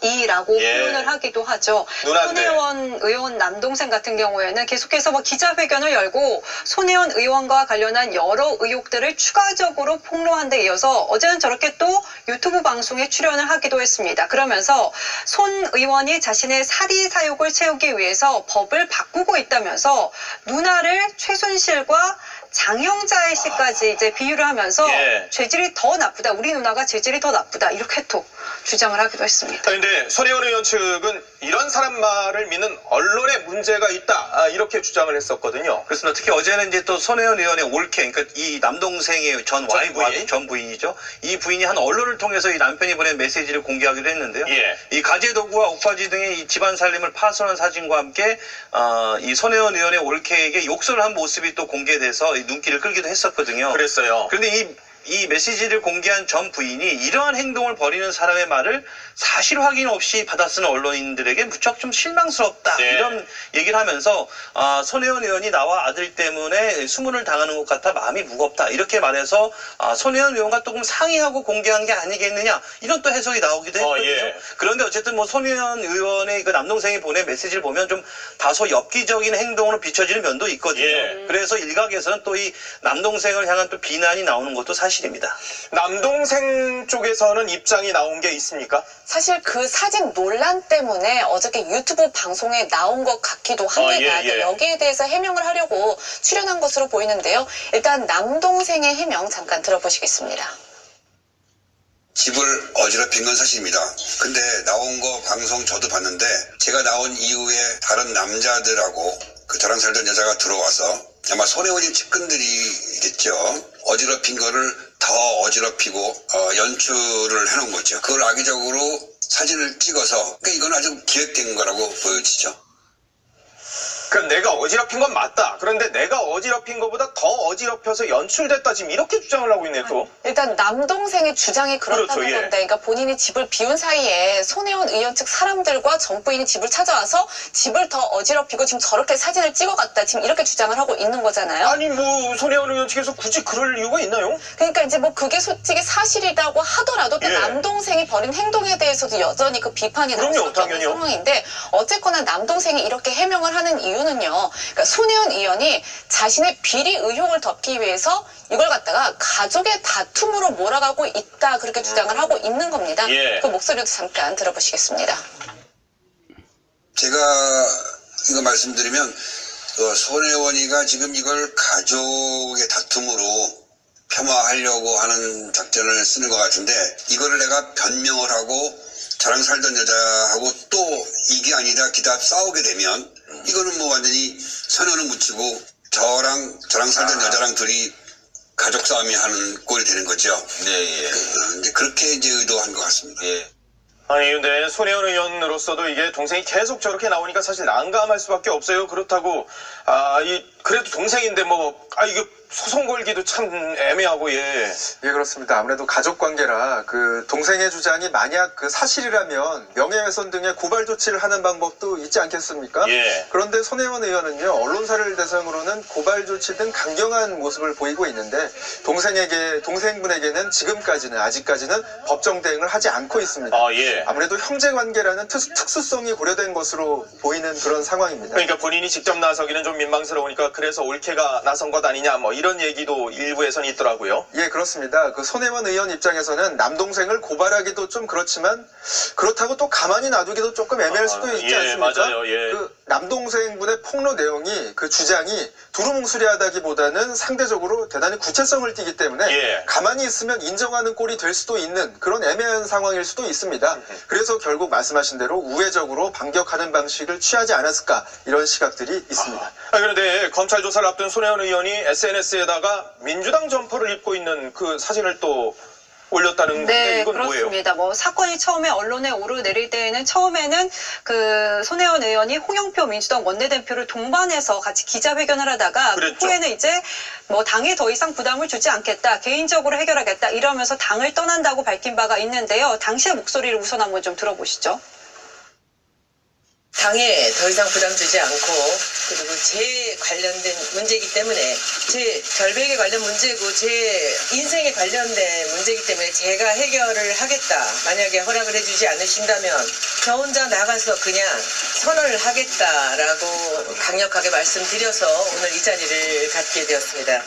이라고 예. 표현을 하기도 하죠. 누나인데. 손혜원 의원 남동생 같은 경우에는 계속해서 기자회견을 열고 손혜원 의원과 관련한 여러 의혹들을 추가적으로 폭로한 데 이어서 어제는 저렇게 또 유튜브 방송에 출연을 하기도 했습니다. 그러면서 손 의원이 자신의 사리 사욕을 채우기 위해서 법을 바꾸고 있다면서 누나를 최순실과 장영자의 씨까지 이제 비유를 하면서 예. 죄질이 더 나쁘다. 우리 누나가 죄질이 더 나쁘다. 이렇게 또 주장을 하기도 했습니다. 그런데 손혜원 의원 측은 이런 사람 말을 믿는 언론에 문제가 있다 이렇게 주장을 했었거든요. 그렇습니다. 특히 어제는 이제 또 손혜원 의원의 올케, 그러니까 이 남동생의 전 부인이죠. 이 부인이 한 언론을 통해서 이 남편이 보낸 메시지를 공개하기도 했는데요. 예. 이 가재 도구와 옥바지 등의 이 집안 살림을 파손한 사진과 함께 이 손혜원 의원의 올케에게 욕설을 한 모습이 또 공개돼서 이 눈길을 끌기도 했었거든요. 그랬어요. 그런데 이 메시지를 공개한 전 부인이 이러한 행동을 벌이는 사람의 말을 사실 확인 없이 받아쓰는 언론인들에게 무척 좀 실망스럽다. 네. 이런 얘기를 하면서 손혜원 의원이 나와 아들 때문에 수문을 당하는 것 같아 마음이 무겁다. 이렇게 말해서 손혜원 의원과 조금 상의하고 공개한 게 아니겠느냐. 이런 또 해석이 나오기도 했거든요. 예. 그런데 어쨌든 뭐 손혜원 의원의 그 남동생이 보낸 메시지를 보면 좀 다소 엽기적인 행동으로 비춰지는 면도 있거든요. 예. 그래서 일각에서는 또 이 남동생을 향한 또 비난이 나오는 것도 사실입니다. 남동생 쪽에서는 입장이 나온 게 있습니까? 사실 그 사진 논란 때문에 어저께 유튜브 방송에 나온 것 같기도 합니다. 예. 여기에 대해서 해명을 하려고 출연한 것으로 보이는데요. 일단 남동생의 해명 잠깐 들어보시겠습니다. 집을 어지럽힌 건 사실입니다. 근데 나온 거 방송 저도 봤는데 제가 나온 이후에 다른 남자들하고 저랑 살던 여자가 들어와서 아마 손혜원이 측근들이겠죠. 어지럽힌 거를 더 어지럽히고 연출을 해놓은 거죠. 그걸 악의적으로 사진을 찍어서 그러니까 이건 아주 기획된 거라고 보여지죠. 그럼 내가 어지럽힌 건 맞다. 그런데 내가 어지럽힌 것보다 더 어지럽혀서 연출됐다. 지금 이렇게 주장을 하고 있네 또. 일단 남동생의 주장이 그렇다는 그렇죠, 예. 건데 그러니까 본인이 집을 비운 사이에 손혜원 의원 측 사람들과 전 부인이 집을 찾아와서 집을 더 어지럽히고 지금 저렇게 사진을 찍어갔다. 지금 이렇게 주장을 하고 있는 거잖아요. 아니 뭐 손혜원 의원 측에서 굳이 그럴 이유가 있나요? 그러니까 이제 뭐 그게 솔직히 사실이라고 하더라도 또 예. 남동생이 벌인 행동에 대해서도 여전히 그 비판이 나올 그럼요, 수밖에 없는 당연히요. 상황인데 어쨌거나 남동생이 이렇게 해명을 하는 이유는요. 그러니까 손혜원 의원이 자신의 비리 의혹을 덮기 위해서 이걸 갖다가 가족의 다툼으로 몰아가고 있다 그렇게 주장을 하고 있는 겁니다. 예. 그 목소리도 잠깐 들어보시겠습니다. 제가 이거 말씀드리면 손혜원이가 지금 이걸 가족의 다툼으로 폄하하려고 하는 작전을 쓰는 것 같은데 이거를 내가 변명을 하고 저랑 살던 여자하고 또 이게 아니라 기다 싸우게 되면 이거는 뭐 완전히 선언을 묻히고 저랑 살던 여자랑 둘이 가족 싸움이 하는 꼴이 되는 거죠. 네, 이제 그렇게 이제 의도한 것 같습니다. 예. 아니 근데 손혜원 의원으로서도 이게 동생이 계속 저렇게 나오니까 사실 난감할 수밖에 없어요. 그렇다고 그래도 동생인데 이거 소송 걸기도 참 애매하고 예. 예, 그렇습니다. 아무래도 가족 관계라 그 동생의 주장이 만약 그 사실이라면 명예훼손 등의 고발 조치를 하는 방법도 있지 않겠습니까? 예. 그런데 손혜원 의원은요, 언론사를 대상으로는 고발 조치 등 강경한 모습을 보이고 있는데 동생분에게는 아직까지는 법정 대응을 하지 않고 있습니다. 예. 아무래도 형제 관계라는 특수성이 고려된 것으로 보이는 그런 상황입니다. 그러니까 본인이 직접 나서기는 좀 민망스러우니까 그래서 올케가 나선 것 아니냐 이런 얘기도 일부에서는 있더라고요. 예, 그렇습니다. 그 손혜원 의원 입장에서는 남동생을 고발하기도 좀 그렇지만 그렇다고 또 가만히 놔두기도 조금 애매할 수도 있지 않습니까? 맞아요. 예. 그 남동생분의 폭로 내용이 그 주장이 두루뭉술하다기보다는 상대적으로 대단히 구체성을 띠기 때문에 예. 가만히 있으면 인정하는 꼴이 될 수도 있는 그런 애매한 상황일 수도 있습니다. 그래서 결국 말씀하신 대로 우회적으로 반격하는 방식을 취하지 않았을까 이런 시각들이 있습니다. 그런데 검찰 조사를 앞둔 손혜원 의원이 SNS에다가 민주당 점퍼를 입고 있는 그 사진을 또 올렸다는 건데 네, 이건 뭐예요? 그렇습니다. 사건이 처음에 언론에 오르내릴 때에는 처음에는 그 손혜원 의원이 홍영표 민주당 원내대표를 동반해서 같이 기자회견을 하다가 그랬죠. 후에는 이제 당에 더 이상 부담을 주지 않겠다, 개인적으로 해결하겠다 이러면서 당을 떠난다고 밝힌 바가 있는데요. 당시의 목소리를 우선 한번 좀 들어보시죠. 당에 더 이상 부담 주지 않고 그리고 제 관련된 문제이기 때문에 제 결백에 관련 문제고 제 인생에 관련된 문제이기 때문에 제가 해결을 하겠다. 만약에 허락을 해주지 않으신다면 저 혼자 나가서 그냥 선언을 하겠다라고 강력하게 말씀드려서 오늘 이 자리를 갖게 되었습니다.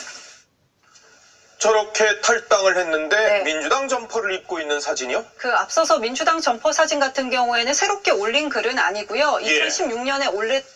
저렇게 탈당을 했는데 네. 민주당 점퍼를 입고 있는 사진이요? 그 앞서서 민주당 점퍼 사진 같은 경우에는 새롭게 올린 글은 아니고요. 예. 2016년에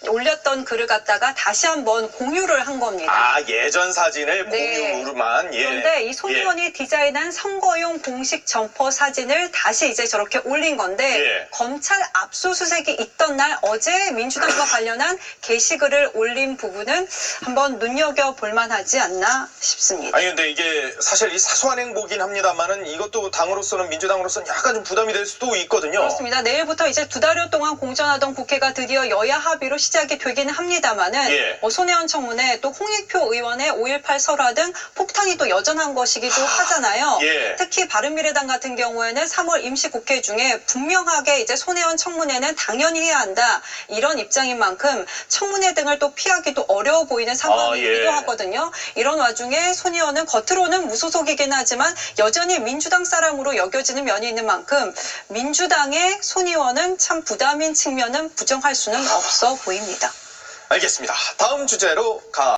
올렸던 글을 갖다가 다시 한번 공유를 한 겁니다. 아, 예전 사진을 네. 공유로만. 예. 그런데 이 손 의원이 디자인한 선거용 공식 점퍼 사진을 다시 이제 저렇게 올린 건데 예. 검찰 압수수색이 있던 날 어제 민주당과 관련한 게시글을 올린 부분은 한번 눈여겨볼 만하지 않나 싶습니다. 아니 근데 이게 사실 이 사소한 행보긴 합니다만은 이것도 당으로서는 민주당으로서는 약간 좀 부담이 될 수도 있거든요. 그렇습니다. 내일부터 이제 2달여 동안 공전하던 국회가 드디어 여야 합의로 시작이 되기는 합니다만은 예. 손혜원 청문회 또 홍익표 의원의 5.18 설화 등 폭탄이 또 여전한 것이기도 하잖아요. 예. 특히 바른미래당 같은 경우에는 3월 임시국회 중에 분명하게 이제 손혜원 청문회는 당연히 해야 한다 이런 입장인 만큼 청문회 등을 또 피하기도 어려워 보이는 상황이기도 예. 하거든요. 이런 와중에 손 의원은 겉으로는 무소속이긴 하지만 여전히 민주당 사람으로 여겨지는 면이 있는 만큼 민주당의 손 의원은 참 부담인 측면은 부정할 수는 없어 보입니다. 알겠습니다. 다음 주제로 가.